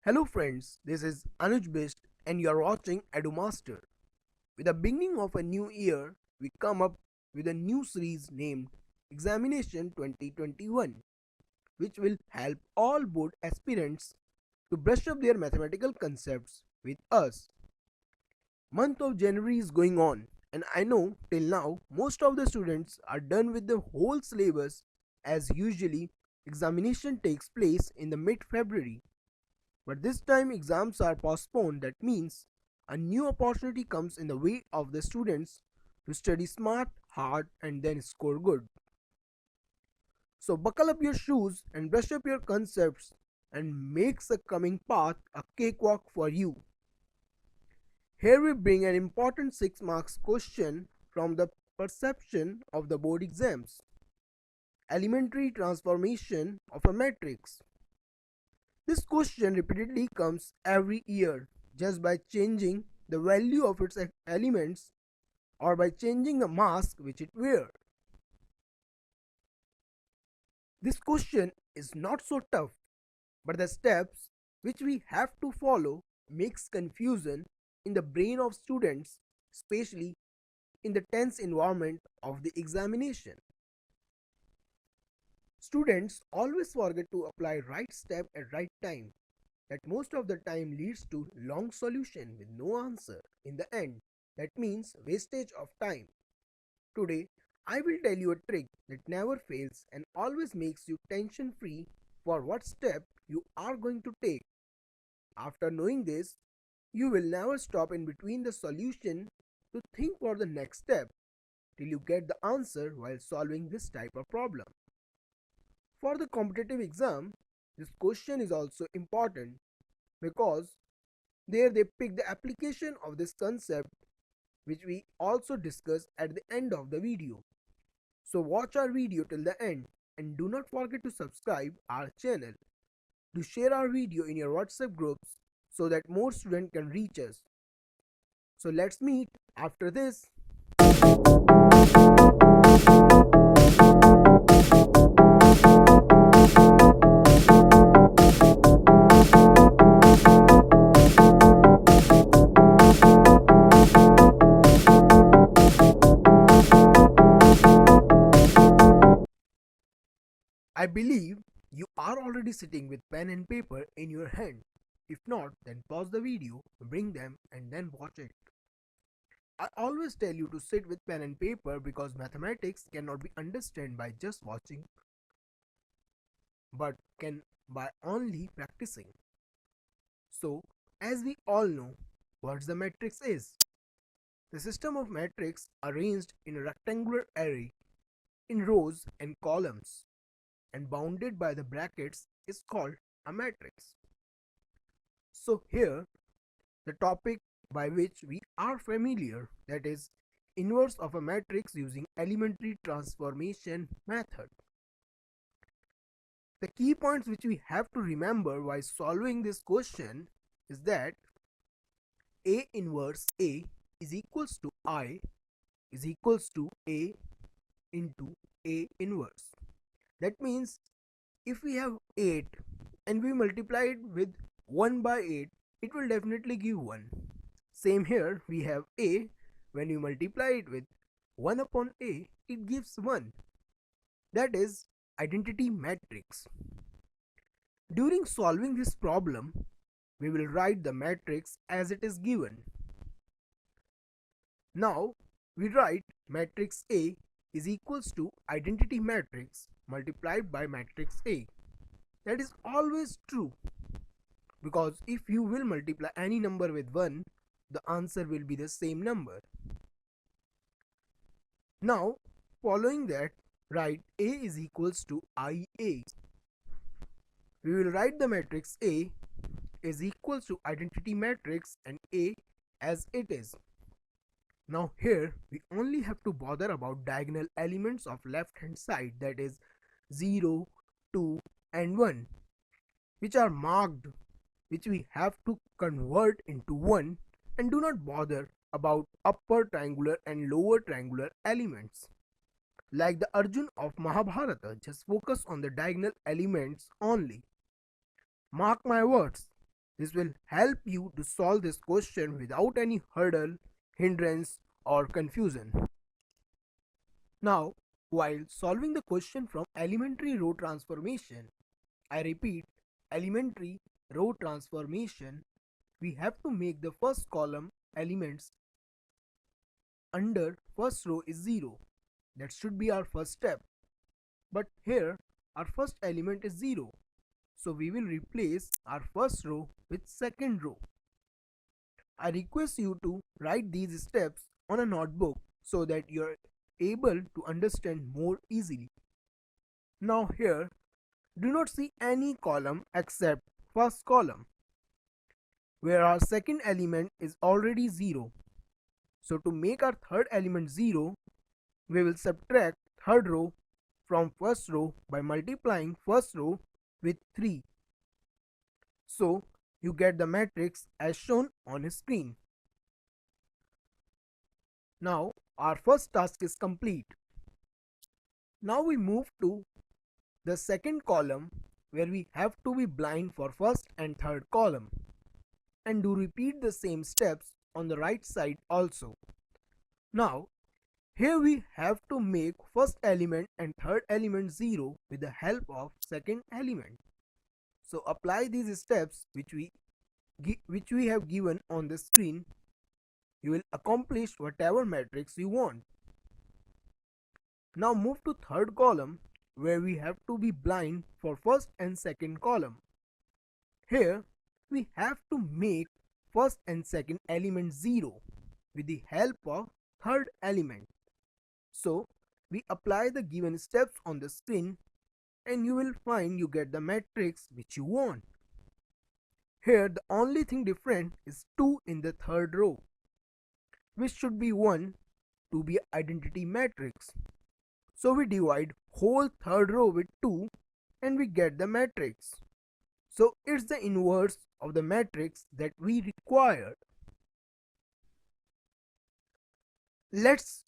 Hello friends, this is Anuj Best and you are watching EduMaster. With the beginning of a new year, we come up with a new series named Examination 2021, which will help all board aspirants to brush up their mathematical concepts with us. Month of January is going on and I know till now most of the students are done with the whole syllabus as usually examination takes place in the mid-February. But this time exams are postponed. That means a new opportunity comes in the way of the students to study smart, hard, and then score good. So buckle up your shoes and brush up your concepts and makes the coming path a cakewalk for you. Here we bring an important 6 marks question from the perception of the board exams. Elementary transformation of a matrix. This question repeatedly comes every year just by changing the value of its elements or by changing the mask which it wears. This question is not so tough, but the steps which we have to follow makes confusion in the brain of students, especially in the tense environment of the examination. Students always forget to apply right step at right time. That most of the time leads to long solution with no answer in the end. That means wastage of time. Today, I will tell you a trick that never fails and always makes you tension free for what step you are going to take. After knowing this, you will never stop in between the solution to think for the next step till you get the answer while solving this type of problem. For the competitive exam, this question is also important because there they pick the application of this concept which we also discuss at the end of the video. So watch our video till the end and do not forget to subscribe our channel. Do share our video in your WhatsApp groups so that more students can reach us. So let's meet after this. I believe you are already sitting with pen and paper in your hand. If not, then pause the video, bring them and then watch it. I always tell you to sit with pen and paper because mathematics cannot be understood by just watching but can by only practicing. So, as we all know, what the matrix is. The system of matrix arranged in a rectangular array in rows and columns and bounded by the brackets is called a matrix. So here the topic by which we are familiar, that is inverse of a matrix using elementary transformation method. The key points which we have to remember while solving this question is that A inverse A is equals to I is equals to A into A inverse. That means if we have 8 and we multiply it with 1 by 8, it will definitely give 1. Same here, we have A, when we multiply it with 1 upon A, it gives 1. That is identity matrix. During solving this problem, we will write the matrix as it is given. Now, we write matrix A is equals to identity matrix multiplied by matrix A. That is always true because if you will multiply any number with 1, the answer will be the same number. Now, following that, write A is equals to IA. We will write the matrix A is equals to identity matrix and A as it is. Now here we only have to bother about diagonal elements of left hand side, that is 0, 2 and 1, which are marked, which we have to convert into 1 and do not bother about upper triangular and lower triangular elements. Like the Arjun of Mahabharata, just focus on the diagonal elements only. Mark my words, This will help you to solve this question without any hurdle, hindrance or confusion. Now, while solving the question from elementary row transformation, I repeat, elementary row transformation, we have to make the first column elements under first row is 0. That should be our first step. But here our first element is 0. So we will replace our first row with second row. I request you to write these steps on a notebook so that you are able to understand more easily. Now here, do not see any column except first column, where our second element is already 0. So to make our third element 0, we will subtract third row from first row by multiplying first row with 3. So you get the matrix as shown on screen. Now our first task is complete. Now we move to the second column, where we have to be blind for first and third column, and do repeat the same steps on the right side also. Now here we have to make first element and third element 0 with the help of second element. So apply these steps which we have given on the screen. You will accomplish whatever matrix you want. Now move to third column, where we have to be blind for first and second column. Here we have to make first and second element 0 with the help of third element. So we apply the given steps on the screen and you will find you get the matrix which you want. Here the only thing different is 2 in the third row, which should be 1 to be identity matrix. So we divide whole third row with 2 and we get the matrix. So it's the inverse of the matrix that we required. Let's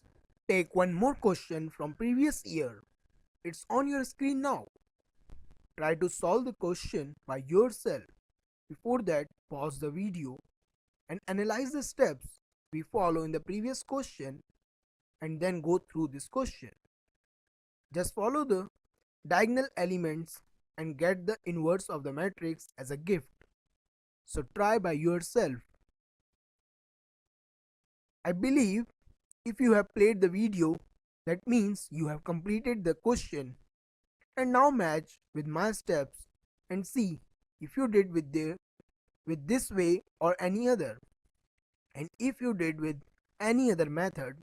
take one more question from previous year. It's on your screen now. Try to solve the question by yourself. Before that, pause the video and analyze the steps we follow in the previous question and then go through this question. Just follow the diagonal elements and get the inverse of the matrix as a gift. So try by yourself. I believe if you have played the video, that means you have completed the question. And now match with my steps and see if you did with this way or any other. And if you did with any other method,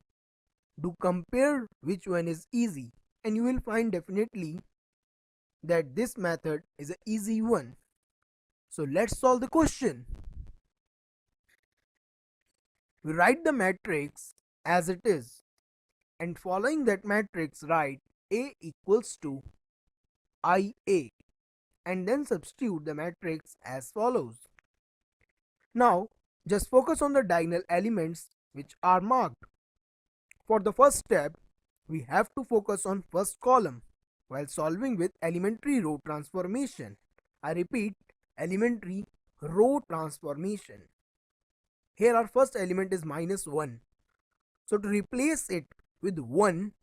do compare which one is easy, and you will find definitely that this method is an easy one. So let's solve the question. We write the matrix as it is, and following that matrix write A equals to IA and then substitute the matrix as follows. Now just focus on the diagonal elements which are marked. For the first step, we have to focus on first column while solving with elementary row transformation. I repeat, elementary row transformation. Here our first element is -1. So to replace it with 1,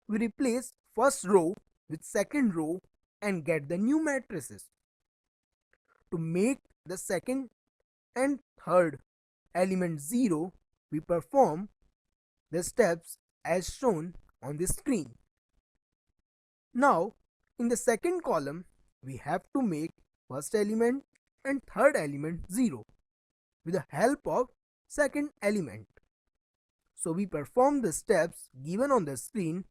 we replace first row with second row and get the new matrices. To make the second and third element 0, we perform the steps as shown on the screen. Now, in the second column, we have to make first element and third element 0 with the help of second element. So we perform the steps given on the screen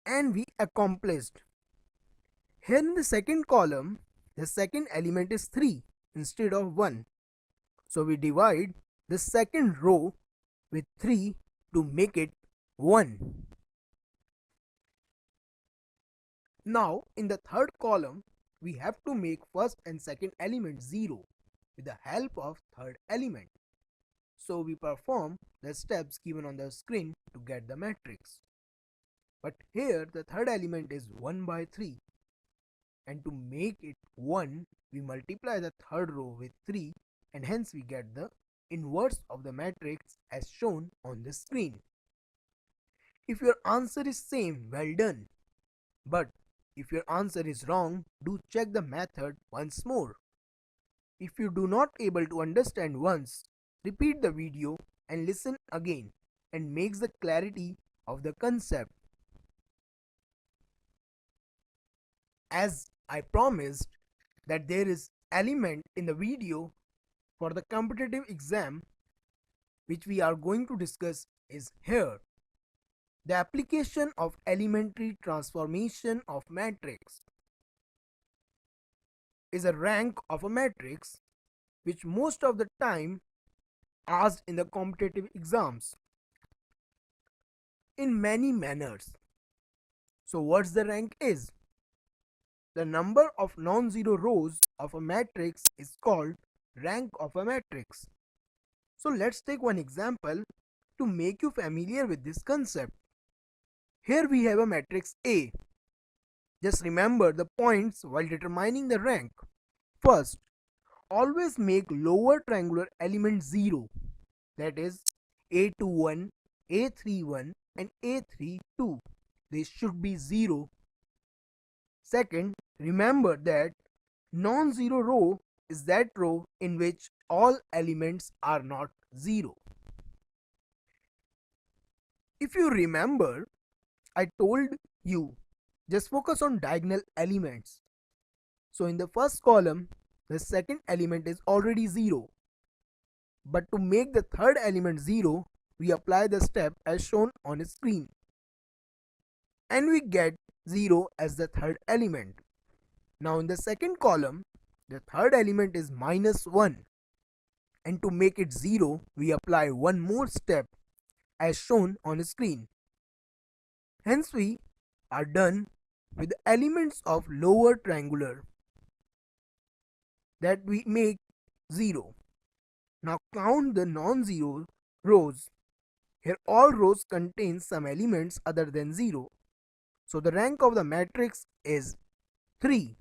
and we accomplished. Here in the second column, the second element is 3 instead of 1. So we divide the second row with 3 to make it 1. Now in the third column, we have to make first and second element 0 with the help of third element. So we perform the steps given on the screen to get the matrix. But here the third element is 1 by 3. And to make it 1, we multiply the third row with 3 and hence we get the inverse of the matrix as shown on the screen. If your answer is same, well done. But if your answer is wrong, do check the method once more. If you do not able to understand once, repeat the video and listen again and makes the clarity of the concept. As I promised that there is element in the video for the competitive exam which we are going to discuss is here. The application of elementary transformation of matrix is a rank of a matrix which most of the time asked in the competitive exams in many manners. So what's the rank is? The number of non-zero rows of a matrix is called rank of a matrix. So let's take one example to make you familiar with this concept. Here we have a matrix A. Just remember the points while determining the rank. First, always make lower triangular element 0, that is A21, A31 and A32. They should be 0. Second, remember that non-zero row is that row in which all elements are not 0. If you remember, I told you just focus on diagonal elements. So in the first column, the second element is already 0. But to make the third element 0, we apply the step as shown on the screen. And we get 0 as the third element. Now in the second column, the third element is -1. And to make it 0, we apply one more step as shown on the screen. Hence we are done with the elements of lower triangular that we make 0. Now count the non-zero rows. Here all rows contain some elements other than 0. So the rank of the matrix is 3,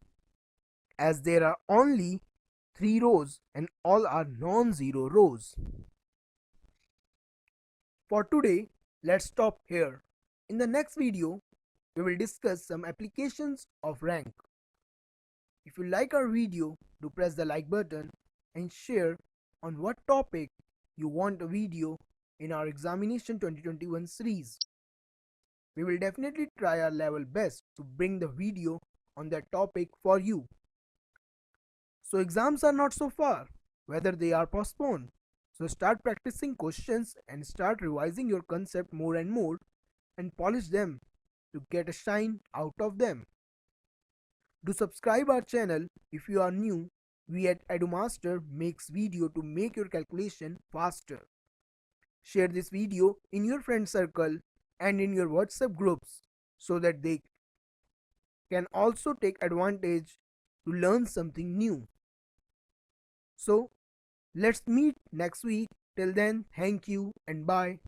as there are only 3 rows and all are non-zero rows. For today, let's stop here. In the next video, we will discuss some applications of rank. If you like our video, do press the like button and share on what topic you want a video in our examination 2021 series. We will definitely try our level best to bring the video on that topic for you. So exams are not so far, whether they are postponed. So start practicing questions and start revising your concept more and more and polish them to get a shine out of them. Do subscribe our channel if you are new. We at EduMaster makes video to make your calculation faster. Share this video in your friend circle and in your WhatsApp groups so that they can also take advantage to learn something new. So let's meet next week. Till then, thank you and bye.